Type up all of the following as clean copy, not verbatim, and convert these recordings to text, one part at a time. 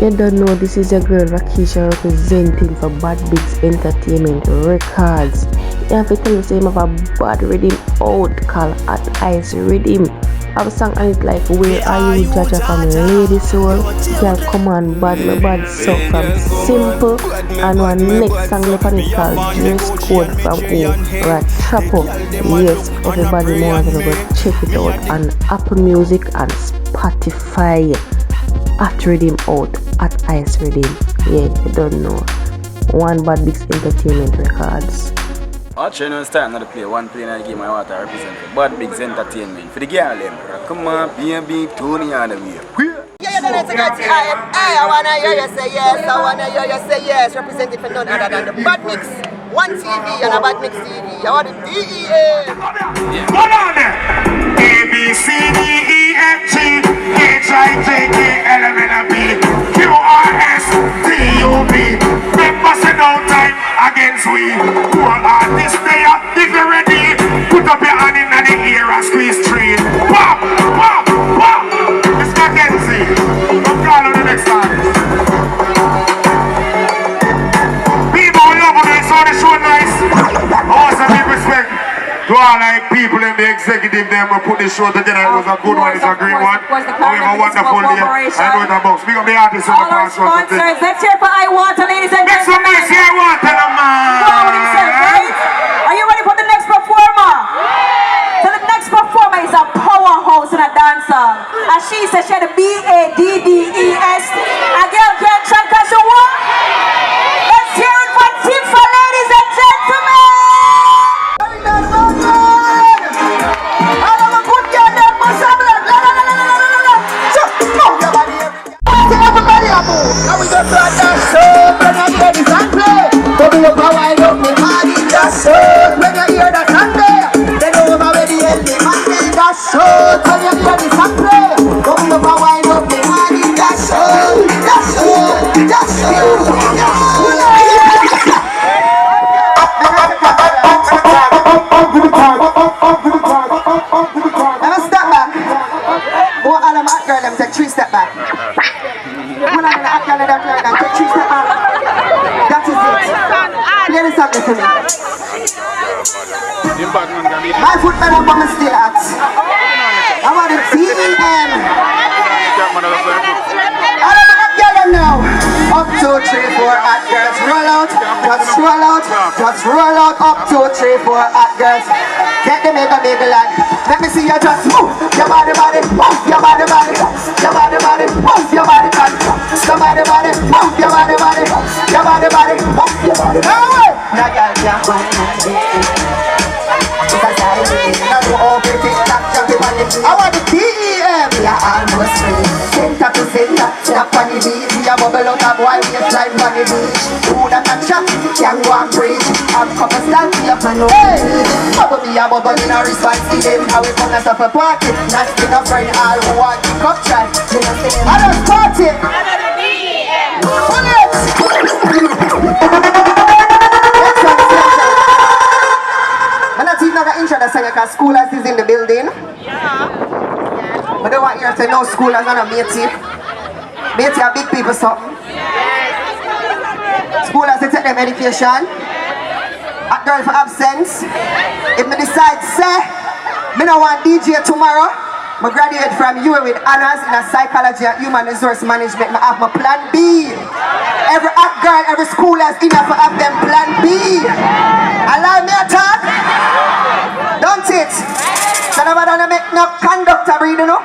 You don't know, this is your girl Rakisha representing for Bad Bigs Entertainment Records. You have to tell me say you have a bad rhythm out called At Ice Rhythm. I have a song on it like Where Are You Jaja from Lady Soul. Girl come on bad, my bad so from Simple. And one next song left on it called Dress Code from Rachapo. Yes, everybody wants to go check it out on Apple Music and Spotify. At Rhythm out, At Ice Rhythm. Yeah, you don't know. One Bad Bigs Entertainment Records. Actually, no start another play. One play in the game I want to represent for Bad Bigs Entertainment. For the girl, come on, baby, Tony on the way. I wanna hear you say yes, I wanna hear you say yes. Represented for none other than the Bad Mix. One TV and a Bad Mix TV. I want the DEA. Hold on there. A, B, C, D, E, F, G, H, I, J, K, L, M, N, P, Q, R, S, T, U, V. Members in no time against we. Who are this day? If you're ready, put up your hand in the air and squeeze three. Pop, pop, pop. It's Mackenzie. Come call on the next artist. People love when they saw the show nice. Also big respect to all like people in the executive them who put this show together. It was a good one, it's a great one. We have a wonderful day. I know it's a box. Big up the artists on the past one. Let's hear for I Water, ladies and Make some gentlemen. noise here, Water, man. Are you ready for the next performer? So the next performer is a powerhouse and a dancer. And she said she had a B-A-D-D-E-S. A girl can't track as you want. Let's hear it for Tifa, ladies and gentlemen. When you hear that Sunday, they know I'm already in the Monday. That's so. When you hear the Sunday, come up and wind up the money. That's so. That's so. That's so. Now step back. Go all them hot girl, them take 3 step back. One of them hot girl, them take 3 step back. That is it. Play this song to me. My foot better up on my still at. I want the TM. I don't want to get them now. Up 2, 3, 4 hot girls. Roll out. Just roll out. Just roll out. Up 2, 3, 4 hot girls. Get the mega land. Let me see you just move. Your body, move. Your body, your body, move. Your body, your body, move. Your body, your body, move. Your body. Now, girl, I want the TEM. Yeah, almost free. Center to center. Snap on the beat. We a bubble out of boy. We a slime on the beach. Who that a chat? Can go and preach. I'm couple stand here for no. Hey, bubble me a bubble in a response to them. How we come and stop a party. Not been a friend all who want to come try. I don't party. Pull it. I'm not even going to introduce you because schoolers is in the building. Yeah. I don't want you to know schoolers are not matey. Matey are big people something. Schoolers to take them education. A girl for absence. If me decide say, me don't want DJ tomorrow. I graduate from UA with honors in psychology and human resource management. I have my plan B. Every hot girl, every school has enough to have them plan B. Allow me to talk. Don't it? So nobody don't make no conductor breathing up.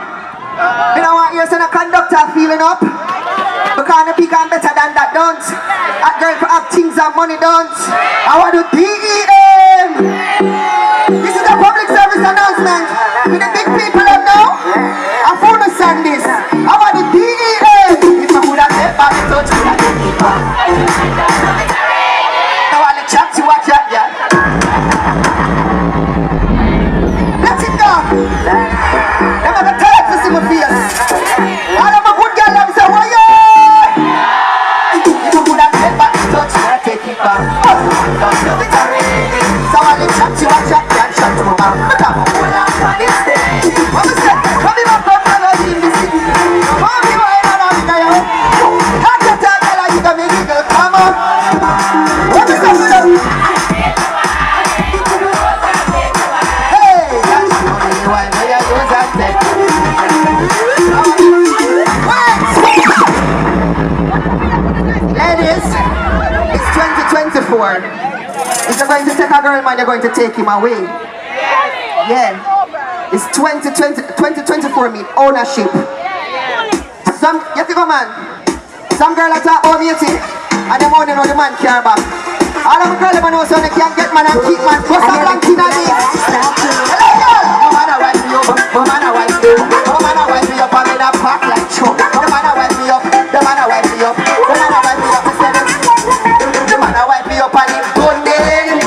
You don't want you to no conductor feeling up. Because the big and better than that, don't. Hot girl for have things and money, don't. I want to DEM. This is a public service announcement. With the big people up now, I'm for the Sundays. I want the DEM. If I would have left back, touch me like a keeper. Now I want to chat to watch out, yeah. Let it go. I'm going to tell it to see my face. All of my good girls, I'm saying, why you? If I would have left back, touch me like a keeper. take a girl, man, you're going to take him away. Yeah. It's 2024 mean ownership. Some, you think, man, some girl at her home, you see, and them only know the man care back. All of the girls them know so they can't get man and keep man. What's up, Lanky Nanny? Hello, girl! No matter what me up, no matter what me up, no matter what me up, I'm in a park like choke. No matter what me up, no matter what me up, no matter what me up, I said it. No matter what me up, and it's good day.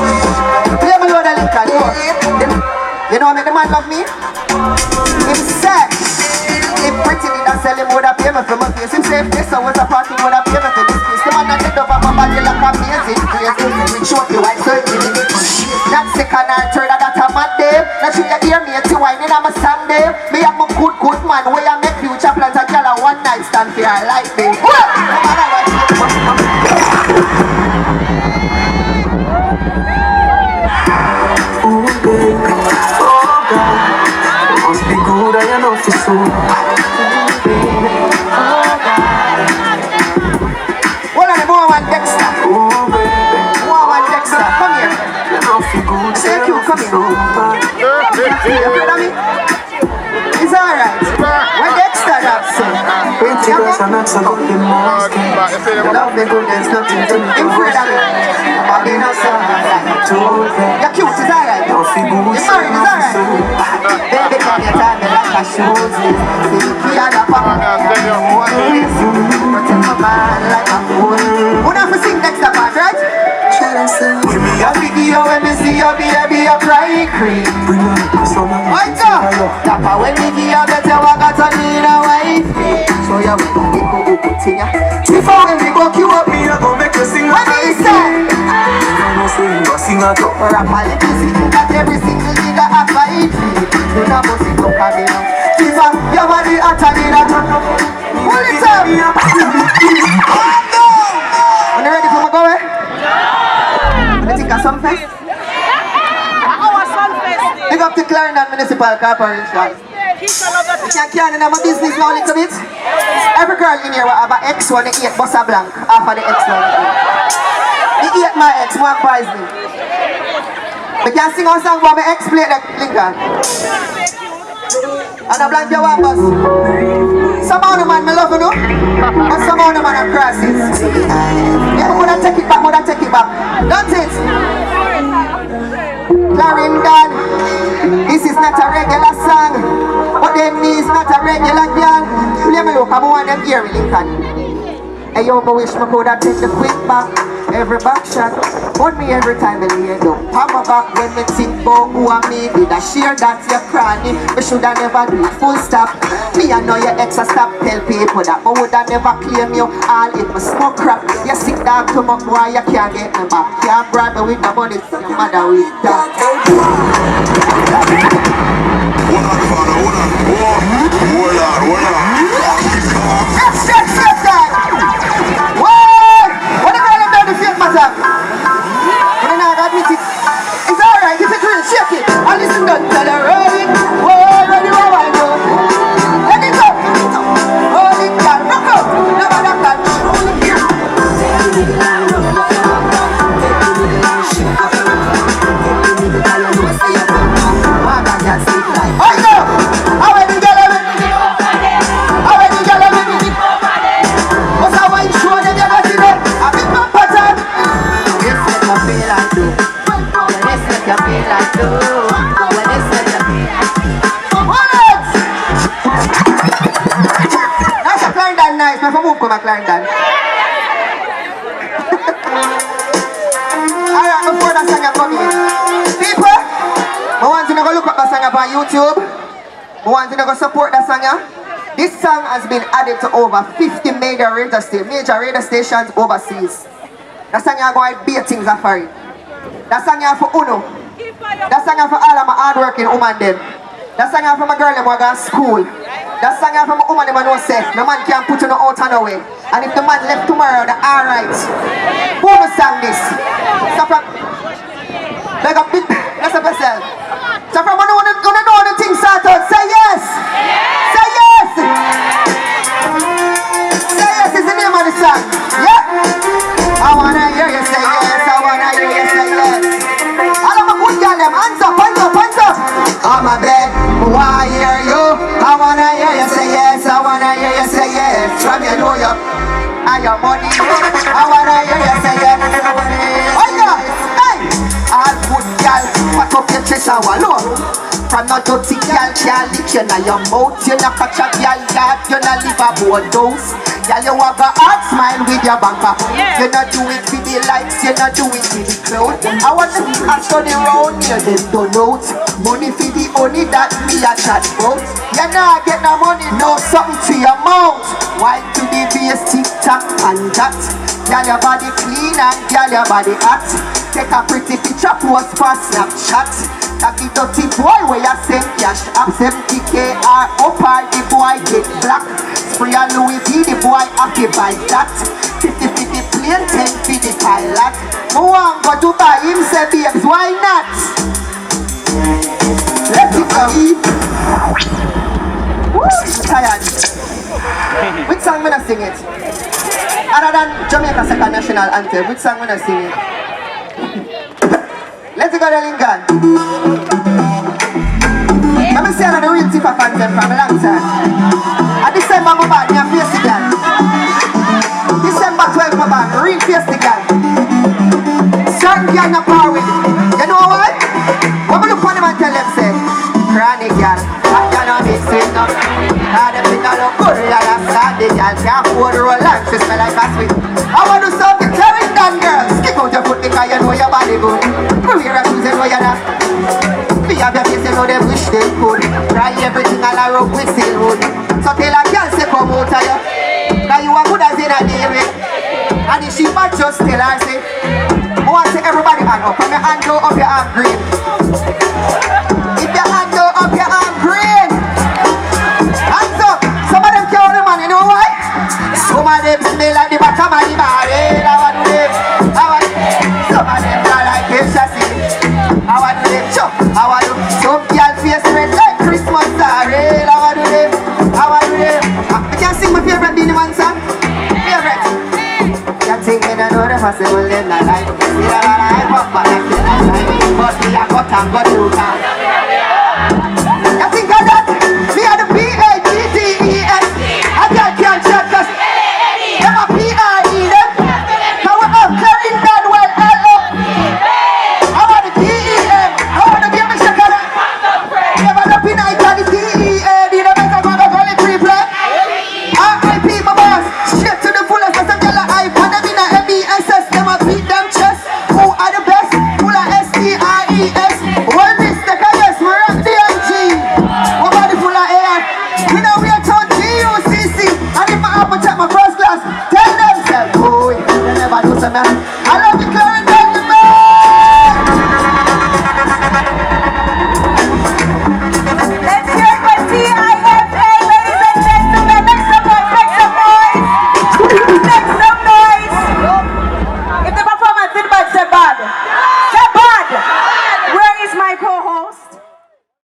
Play me load of liquor, you know what make the man love me? Him say, if pretty did I sell him, would I pay me for my face? Him say, if this was a party, would I pay me for this place? The man that did over my body like amazing crazy. We show up the white surgery. That second or third, that's a mad day. Now should you hear me, it's whining on my Sunday. Me have my good man, where I make future plans, a girl a one night stand for her life, babe. No matter what. Oh, baby, oh, God, it must be good, I know for sure. Hold on, more one Dexter. Oh, baby, More one Dexter, come here. I know for good, Thank you, come here. You afraid of me? It's alright. When Dexter that son. Pretty girls are not so good, the most. Love me good, there's nothing to me. I'm afraid of me. Body not so you're cute, it's alright. You're married, it's alright. Baby, come here, time me like a shoes. See, I got papa. Protect my man like a fool. Who not for sing Dexter part, right? When me a video, when me see your baby, I cry cream. Right up! Dapper when me give you better, I got to need a wife. So you will go put in ya. Tifa, when we go queue up, Me, I go make you sing. what do you say? Sing a top. For a politician, that every single nigga a fight. You know boss it up coming up. Tifa, your body hotter than a pull it up! Are you ready for my go away? You think of something? Big up to Clarendon Municipal Corporation. You can't in my business now a little bit. Every girl in here will have an X one, the 8 bossa blank after the X one. The 8 my X, one prize me. We can sing a song for me X plate like Lincoln. And a blank your one bus. Some of the man me love you know. And some of the man are crosses. Yeah, we would take it back, would take it back. Don't it? Clarendon, this is not a regular song. But then me is not a regular girl. Play me look, I'm one of them here in Lincoln. Hey yo, I wish me could have take the quick back. Every back shot, hold me every time I lay down. Palm my back when me think about who I me. Did I share that your cranny? Me shoulda never do it full stop. Me I know your ex a stop tell people that. I woulda never claim you all if me smoke crap. You sick dog to my boy, you can't get me back. Can't bribe me with the money, your mother with that. It's alright, if it's real, shake it. And listen, don't tell her, roll it. Whoa, ready, what I do. Let it go. Hold it down, rock up. Never knock that. Hold it here. I know. I went to get it. I went to get it. What's that white show that you got in it? I big man pattern. Yes, let me feel like do. Yes, let me feel like do. When it's let me feel like do. Hold it! That's a Clarendon nice. My phone move come a Clarendon. Alright, before that song come in. People, I want you to go look up that song up on YouTube. I want you to go support that song. This song has been added to over 50 major radio stations overseas. That song are going to be things for it. That song are for Uno. That song are for all of my hardworking women them. That song are for my girl them who go to school. That song are for my woman them who know say no man can put you no out and away. And if the man left tomorrow, they're alright. Who will sing this? So from like a big, let's have yourself. So from when you know the things start out, say yes! Say yes! Say yes is the name of the song. Yeah? I wanna hear you say yes, I wanna hear you say yes. you and your money. I wanna hear you say yes. Oh yeah, hey. All good girl, pack up your chest and wallow. From no dirty girl can't lick you in your mouth. You not catch a girl yard, you not live a board dose. Girl, you have a hard smile with your bank account. You not do it for the likes, you not do it for the clout. I want to ask on the round here, them don't out. Money for the only that me a chat about. You not get no money, no something to your mouth. While to the base, tick-tock and that. Girl, your body clean and girl, your body hot. Take a pretty picture, post for Snapchat. That the dirty boy where you send cash up 70k or up or the boy get black. Spray a Louis V, the boy happy by that. 50 for the plane, 10 for the pilot. Who want go Dubai, him say babes, why not? Let it go. Woo, tired. Which song when I sing it? Other than Jamaica second national anthem, which song when I sing it? Let's go to Lincoln. Let me say I'm the real Tifa fan from a long time. And December my band, I'm face again. December 12 my band, real face again. Certain girl not power with it. You know what? When we look on them and tell them say, Granny girl, that girl don't mix it up. Now them think I look good, you understand the girl can't afford to roll lunch, she smell like a sweet. I want to serve the Clarendon girls. Kick out your foot because you know your body good. Wear a shoes, you know you're not. Be have your face, you know they wish they could. Try everything all around with silkwood. So tell a girl say come out of you, cause you are good as in a dairy. And if she bad just tell her say, I want to say everybody hand up. From your hand go up your arm green. If your hand go up your arm green. Hands up. Some of them can't the man, you know why? Some of them smell like the bottom of the barrel. I want to live. Some of them are like chassis. I want to live. I want to. Some girl face red like Christmas sorry. I want to live. I want to live. I can sing my favorite Beanie Man song. Favorite. You're thinking another possible in my life. See that I pop, but I feel like but we are got and got to